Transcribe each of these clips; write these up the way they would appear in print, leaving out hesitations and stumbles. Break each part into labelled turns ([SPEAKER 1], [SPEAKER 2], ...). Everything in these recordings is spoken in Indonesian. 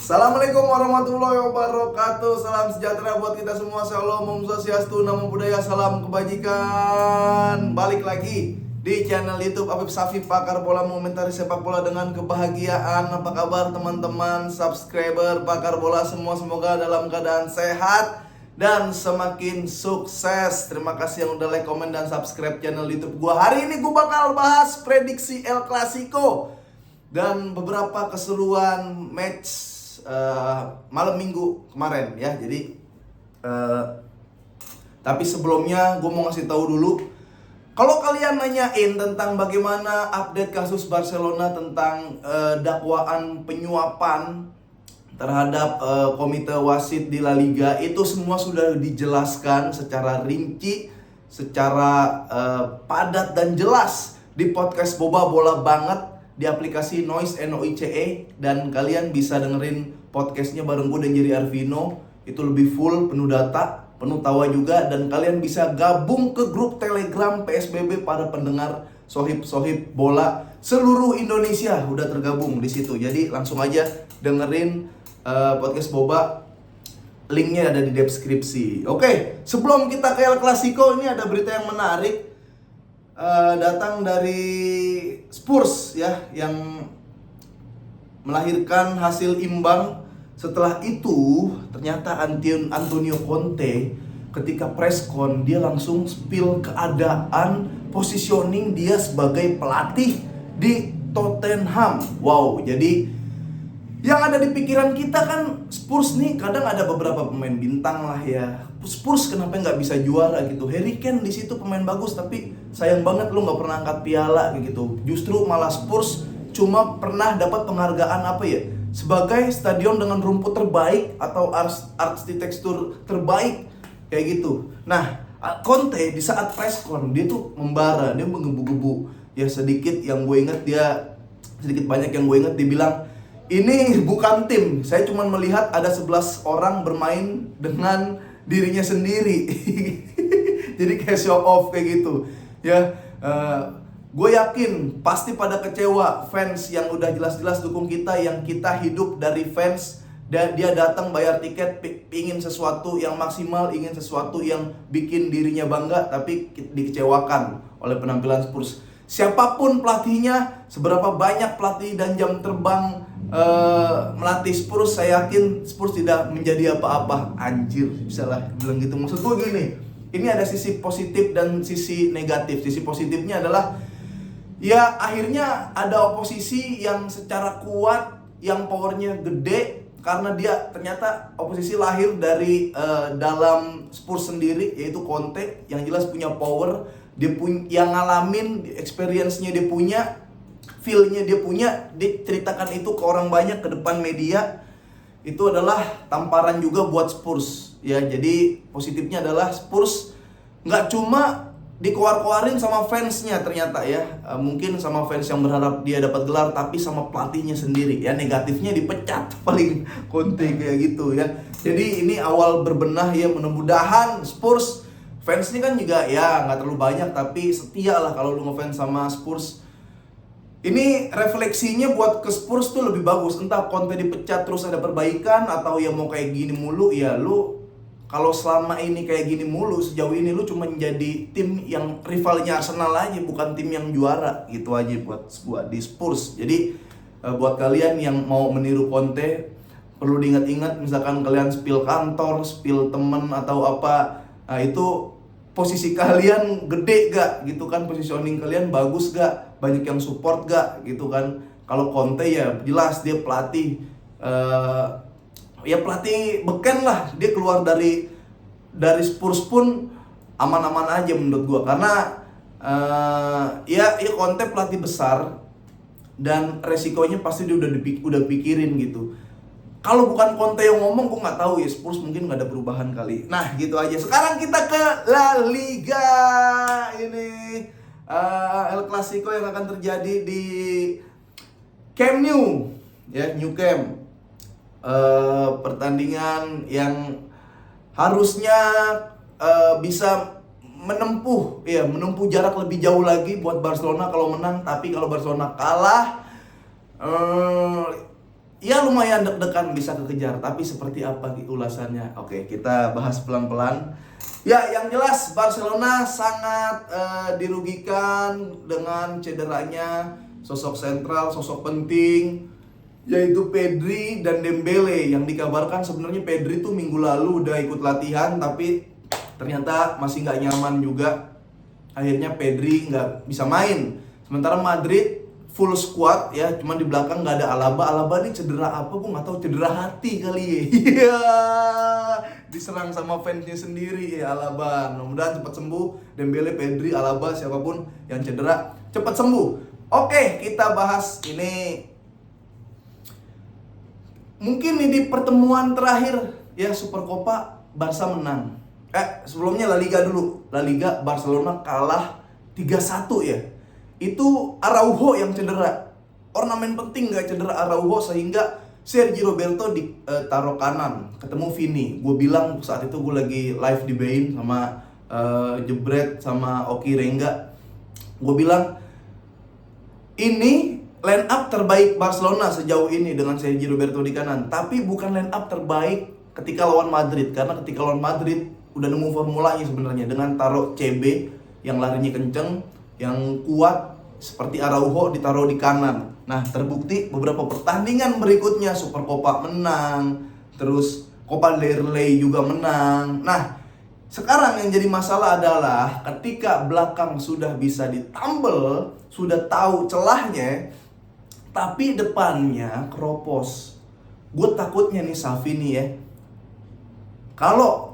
[SPEAKER 1] Assalamualaikum warahmatullahi wabarakatuh. Salam sejahtera buat kita semua. Shalom, Om Swastiastu, Namo Buddhaya, salam kebajikan. Balik lagi di channel YouTube Afif Safif, pakar bola mengomentari sepak bola dengan kebahagiaan. Apa kabar teman-teman subscriber pakar bola semua? Semoga dalam keadaan sehat dan semakin sukses. Terima kasih yang udah like, komen, dan subscribe channel YouTube gua. Hari ini gua bakal bahas prediksi El Clasico dan beberapa keseruan match malam minggu kemarin ya. Jadi tapi sebelumnya gue mau ngasih tahu dulu, kalau kalian nanyain tentang bagaimana update kasus Barcelona tentang dakwaan penyuapan terhadap komite wasit di La Liga, itu semua sudah dijelaskan secara rinci, secara padat dan jelas di podcast Boba Bola Banget di aplikasi Noise NOICE, dan kalian bisa dengerin podcastnya bareng gue dan Jerry Arvino. Itu lebih full, penuh data, penuh tawa juga, dan kalian bisa gabung ke grup Telegram PSBB para pendengar sohib-sohib bola seluruh Indonesia udah tergabung di situ. Jadi langsung aja dengerin podcast Boba, linknya ada di deskripsi. Oke, sebelum kita ke El Clasico, ini ada berita yang menarik. Datang dari Spurs ya, yang melahirkan hasil imbang. Setelah itu ternyata Antonio Conte ketika preskon dia langsung spill keadaan positioning dia sebagai pelatih di Tottenham. Wow, jadi yang ada di pikiran kita kan Spurs nih kadang ada beberapa pemain bintang lah ya. Spurs kenapa nggak bisa juara gitu? Harry Kane di situ pemain bagus, tapi sayang banget lu nggak pernah angkat piala kayak gitu. Justru malah Spurs cuma pernah dapat penghargaan apa ya? Sebagai stadion dengan rumput terbaik atau arsitektur terbaik kayak gitu. Nah, Conte di saat preskon dia tuh membara, dia menggebu-gebu. Ya sedikit banyak yang gue inget dia bilang, ini bukan tim, saya cuma melihat ada 11 orang bermain dengan dirinya sendiri. Jadi kayak show off kayak gitu. Ya, gue yakin pasti pada kecewa fans yang udah jelas-jelas dukung kita, yang kita hidup dari fans, dan dia datang bayar tiket ingin sesuatu yang maksimal, ingin sesuatu yang bikin dirinya bangga, tapi dikecewakan oleh penampilan Spurs. Siapapun pelatihnya, seberapa banyak pelatih dan jam terbang melatih Spurs, saya yakin Spurs tidak menjadi apa-apa. Anjir, bisa lah bilang gitu. Maksud gue gini, ini ada sisi positif dan sisi negatif. Sisi positifnya adalah ya akhirnya ada oposisi yang secara kuat, yang powernya gede, karena dia ternyata oposisi lahir dari dalam Spurs sendiri, yaitu Conte yang jelas punya power. Dia yang ngalamin, experience-nya dia punya, feel-nya dia punya, diceritakan itu ke orang banyak, ke depan media. Itu adalah tamparan juga buat Spurs ya. Jadi positifnya adalah Spurs nggak cuma dikeluar-keluarin sama fansnya ternyata ya, mungkin sama fans yang berharap dia dapat gelar, tapi sama pelatihnya sendiri ya. Negatifnya dipecat paling Conte kayak gitu ya. Jadi ini awal berbenah ya, mudah-mudahan Spurs fans ini kan juga ya nggak terlalu banyak, tapi setia lah kalau lu ngefans sama Spurs. Ini refleksinya buat ke Spurs tuh lebih bagus. Entah Conte dipecat terus ada perbaikan, atau ya mau kayak gini mulu. Ya lu kalau selama ini kayak gini mulu, sejauh ini lu cuma jadi tim yang rivalnya Arsenal aja, bukan tim yang juara. Gitu aja buat di Spurs. Jadi buat kalian yang mau meniru Conte, perlu diingat-ingat, misalkan kalian spill kantor, spill temen atau apa, nah itu posisi kalian gede gak gitu kan, positioning kalian bagus gak, banyak yang support gak gitu kan. Kalau Conte ya jelas dia pelatih ya pelatih beken lah, dia keluar dari Spurs pun aman-aman aja menurut gua, karena ya Conte pelatih besar dan resikonya pasti dia udah pikirin gitu. Kalau bukan Conte yang ngomong, gue nggak tahu ya, Spurs mungkin nggak ada perubahan kali. Nah gitu aja. Sekarang kita ke La Liga. Ini El Clasico yang akan terjadi di Camp Nou ya, New Camp. Pertandingan yang harusnya bisa menempuh jarak lebih jauh lagi buat Barcelona kalau menang. Tapi kalau Barcelona kalah, ya lumayan deg-degan bisa kekejar, tapi seperti apa ulasannya? Oke, kita bahas pelan-pelan. Ya, yang jelas Barcelona sangat dirugikan dengan cederanya sosok sentral, sosok penting, yaitu Pedri dan Dembele. Yang dikabarkan sebenarnya Pedri tuh minggu lalu udah ikut latihan, tapi ternyata masih nggak nyaman juga. Akhirnya Pedri nggak bisa main. Sementara Madrid full squad ya, cuman di belakang nggak ada Alaba. Alaba ini cedera apa? Gue nggak tahu, cedera hati kali ya. Iya, diserang sama fansnya sendiri ya Alaba. Mudah-mudahan cepat sembuh. Dembele, Pedri, Alaba, siapapun yang cedera cepat sembuh. Oke, kita bahas ini. Mungkin ini di pertemuan terakhir ya Super Copa Barca menang. Sebelumnya La Liga dulu. La Liga Barcelona kalah 3-1 ya. Itu Araujo yang cedera. Ornamen penting gak cedera Araujo, sehingga Sergio Roberto ditaruh kanan, ketemu Vini. Gue bilang saat itu gue lagi live di Bein sama Jebret sama Oki Rengga. Gue bilang ini line up terbaik Barcelona sejauh ini dengan Sergio Roberto di kanan. Tapi bukan line up terbaik ketika lawan Madrid. Karena ketika lawan Madrid udah nemu formulanya sebenarnya, dengan taruh CB yang larinya kenceng, yang kuat seperti Araujo ditaruh di kanan. Nah, terbukti beberapa pertandingan berikutnya Super Copa menang, terus Copa del Rey juga menang. Nah, sekarang yang jadi masalah adalah ketika belakang sudah bisa ditambel, sudah tahu celahnya, tapi depannya keropos. Gue takutnya nih Xavi nih ya, kalau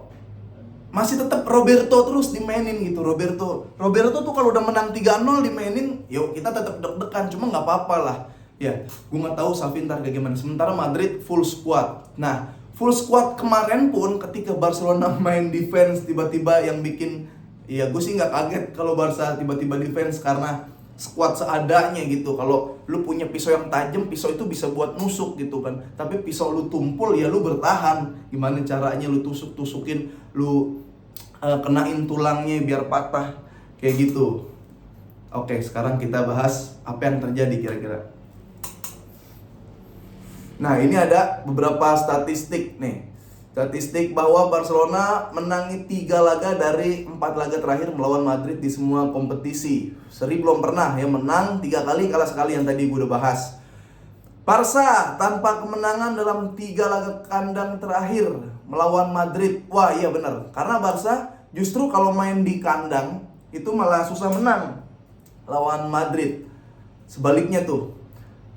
[SPEAKER 1] masih tetap Roberto terus dimainin gitu. Roberto tuh kalau udah menang 3-0 dimainin, yuk kita tetap deg-degan, cuma nggak apa-apa lah. Ya, gue nggak tahu Xavi ntar kayak gimana. Sementara Madrid full squad. Nah, full squad kemarin pun ketika Barcelona main defense tiba-tiba yang bikin, ya gue sih nggak kaget kalau Barca tiba-tiba defense karena squad seadanya gitu. Kalau lu punya pisau yang tajam, pisau itu bisa buat nusuk gitu kan. Tapi pisau lu tumpul, ya lu bertahan. Gimana caranya lu tusuk-tusukin, lu kenain tulangnya biar patah kayak gitu. Oke, sekarang kita bahas apa yang terjadi kira-kira. Nah, ini ada beberapa statistik nih. Statistik bahwa Barcelona menangi 3 laga dari 4 laga terakhir melawan Madrid di semua kompetisi. Seri belum pernah ya, menang 3 kali, kalah sekali yang tadi gue udah bahas. Barca tanpa kemenangan dalam 3 laga kandang terakhir melawan Madrid. Wah iya benar, karena Barca justru kalau main di kandang itu malah susah menang lawan Madrid. Sebaliknya tuh,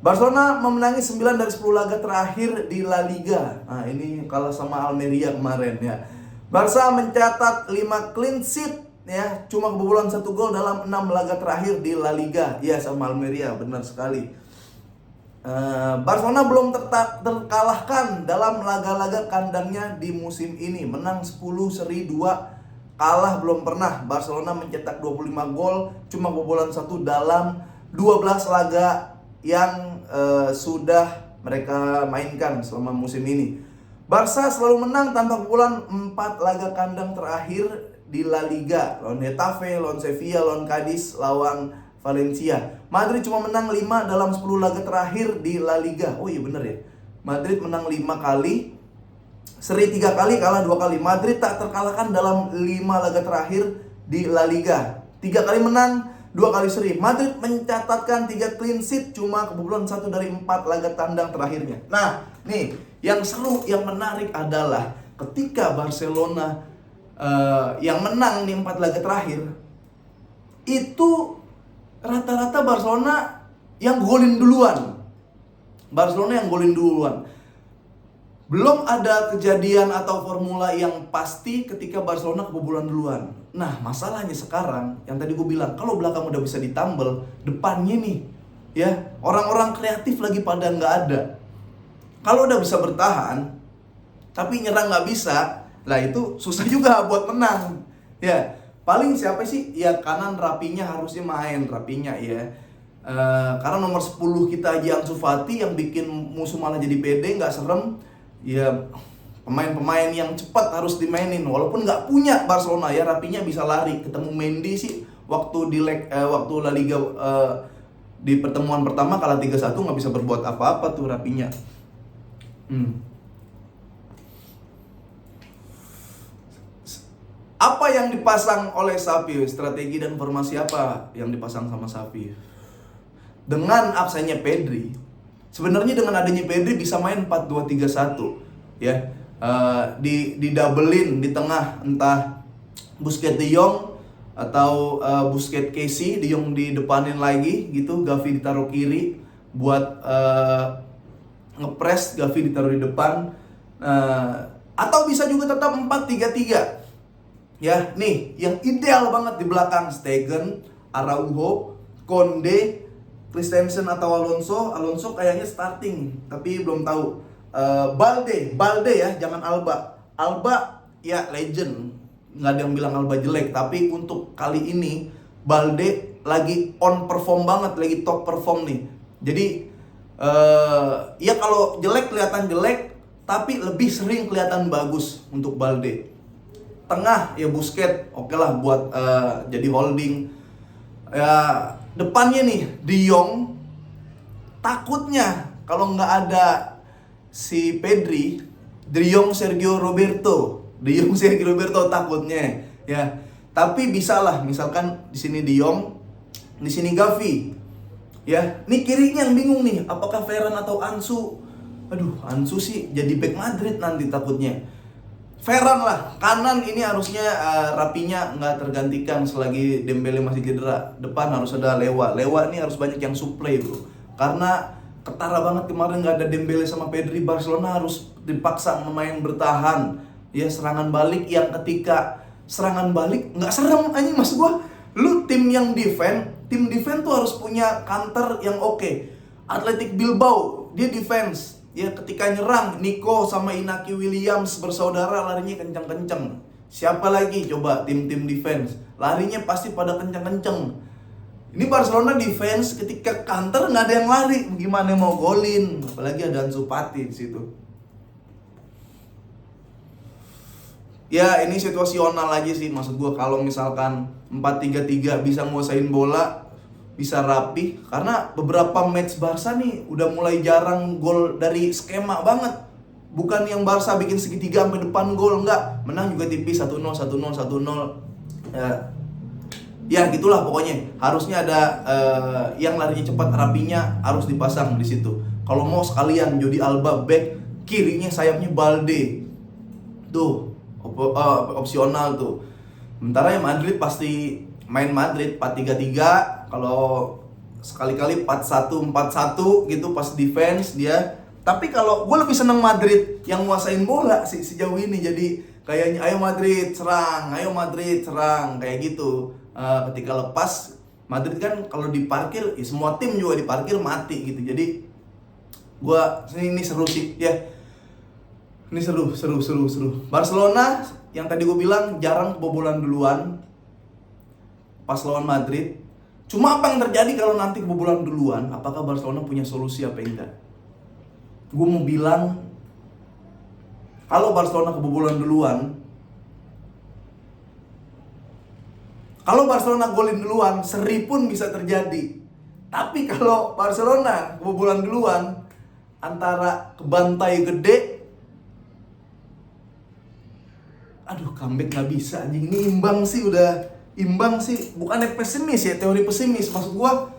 [SPEAKER 1] Barcelona memenangi 9 dari 10 laga terakhir di La Liga. Nah ini kalah sama Almeria kemarin ya. Barca mencatat 5 clean sheet ya, cuma kebobolan 1 gol dalam 6 laga terakhir di La Liga. Ya sama Almeria, benar sekali. Barcelona belum terkalahkan dalam laga-laga kandangnya di musim ini. Menang 10, seri 2, kalah belum pernah. Barcelona mencetak 25 gol, cuma kebobolan 1 dalam 12 laga yang sudah mereka mainkan selama musim ini. Barca selalu menang tanpa kebobolan 4 laga kandang terakhir di La Liga. Lawan Getafe, lawan Sevilla, lawan Cadiz, lawan Valencia. Madrid cuma menang 5 dalam 10 laga terakhir di La Liga. Oh iya bener ya, Madrid menang 5 kali, seri 3 kali, kalah 2 kali. Madrid tak terkalahkan dalam 5 laga terakhir di La Liga. 3 kali menang, 2 kali seri. Madrid mencatatkan 3 clean sheet, cuma kebobolan 1 dari 4 laga tandang terakhirnya. Nah, nih yang seru, yang menarik adalah ketika Barcelona yang menang nih 4 laga terakhir, itu rata-rata Barcelona yang golin duluan. Belum ada kejadian atau formula yang pasti ketika Barcelona kebobolan duluan. Nah, masalahnya sekarang yang tadi gue bilang, kalau belakang udah bisa ditambel, depannya nih ya, orang-orang kreatif lagi pada nggak ada. Kalau udah bisa bertahan tapi nyerang nggak bisa, lah itu susah juga buat menang. Ya, paling siapa sih? Ya kanan Rapinya harusnya main, Rapinya ya. Karena nomor 10 kita aja Ansu Fati yang bikin musuh malah jadi pede, nggak serem. Ya pemain-pemain yang cepat harus dimainin. Walaupun nggak punya Barcelona ya, Rapinya bisa lari. Ketemu Mendy sih waktu waktu La Liga di pertemuan pertama kalah 3-1 nggak bisa berbuat apa-apa tuh Rapinya. Hmm. Apa yang dipasang oleh Xavi? Strategi dan formasi apa yang dipasang sama Xavi? Dengan absennya Pedri, sebenarnya dengan adanya Pedri bisa main 4-2-3-1 ya. Di doublein di tengah, entah Busquets De Jong atau Busquets Kessie, De Jong di depanin lagi gitu, Gavi ditaruh kiri buat ngepres, Gavi ditaruh di depan. Atau bisa juga tetap 4-3-3. Ya, nih yang ideal banget di belakang Stegen, Araujo, Konde, Christensen atau Alonso. Alonso kayaknya starting, tapi belum tahu. Balde ya, jangan Alba. Alba ya legend, nggak ada yang bilang Alba jelek. Tapi untuk kali ini Balde lagi on perform banget, lagi top perform nih. Jadi ya kalau jelek kelihatan jelek, tapi lebih sering kelihatan bagus untuk Balde. Tengah ya Busquets, oke lah buat jadi holding. Ya depannya nih De Jong, takutnya kalau nggak ada si Pedri, De Jong Sergio Roberto takutnya ya. Tapi bisa lah, misalkan di sini De Jong, di sini Gavi. Ya, nih kirinya yang bingung nih, apakah Ferran atau Ansu? Aduh, Ansu sih jadi back Madrid nanti takutnya. Ferran lah, kanan ini harusnya Rapinya nggak tergantikan selagi Dembele masih cedera. Depan harus ada Lewa ini harus banyak yang supply bro. Karena ketara banget kemarin nggak ada Dembele sama Pedri, Barcelona harus dipaksa memain bertahan. Ya serangan balik yang ketika serangan balik nggak serem anjing, maksud gua. Lu tim defense tuh harus punya counter yang oke. Athletic Bilbao dia defense. Ya ketika nyerang, Nico sama Inaki Williams bersaudara larinya kenceng-kenceng. Siapa lagi coba tim-tim defense? Larinya pasti pada kenceng-kenceng. Ini Barcelona defense ketika counter nggak ada yang lari, gimana mau golin? Apalagi ada Ansu Fati di situ. Ya ini situasional aja sih, maksud gue kalau misalkan 4-3-3 bisa nguasain bola, bisa rapi. Karena beberapa match Barca nih udah mulai jarang gol dari skema banget. Bukan yang Barca bikin segitiga sampai depan gol, enggak. Menang juga tipis 1-0, 1-0, 1-0. Ya gitulah pokoknya. Harusnya ada yang larinya cepat, rapinya harus dipasang di situ. Kalau mau sekalian Jordi Alba back, kirinya sayapnya Balde. Tuh, opsional tuh. Sementara yang Madrid pasti main Madrid 4-3-3. Kalau sekali-kali 4-1-4-1 gitu pas defense dia. Tapi kalau gue lebih seneng Madrid yang nguasain bola sih sejauh ini. Jadi kayaknya ayo Madrid serang kayak gitu. Ketika lepas Madrid kan kalau diparkir ya semua tim juga diparkir mati gitu. Jadi gue ini seru sih ya. Ini seru. Barcelona yang tadi gue bilang jarang kebobolan duluan pas lawan Madrid. Cuma apa yang terjadi kalau nanti kebobolan duluan? Apakah Barcelona punya solusi apa enggak? Gue mau bilang, kalau Barcelona kebobolan duluan, kalau Barcelona golin duluan, seri pun bisa terjadi. Tapi kalau Barcelona kebobolan duluan, antara kebantai gede, aduh comeback gak bisa anjing. Ini imbang sih, bukannya pesimis ya, teori pesimis. Maksud gua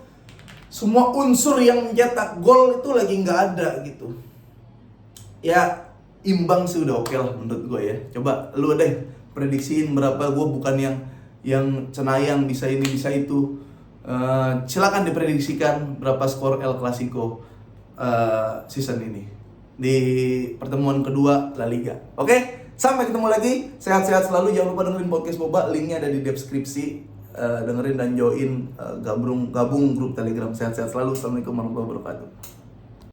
[SPEAKER 1] semua unsur yang mencetak gol itu lagi nggak ada gitu. Ya imbang sih udah oke lah menurut gua ya. Coba lu deh prediksiin berapa. Gua bukan yang cenayang bisa ini bisa itu. Silakan diprediksikan berapa skor El Clasico season ini di pertemuan kedua La Liga. Oke? Sampai ketemu lagi, sehat-sehat selalu. Jangan lupa dengerin podcast Boba, linknya ada di deskripsi. Dengerin dan join gabung grup Telegram. Sehat-sehat selalu. Assalamualaikum warahmatullahi wabarakatuh.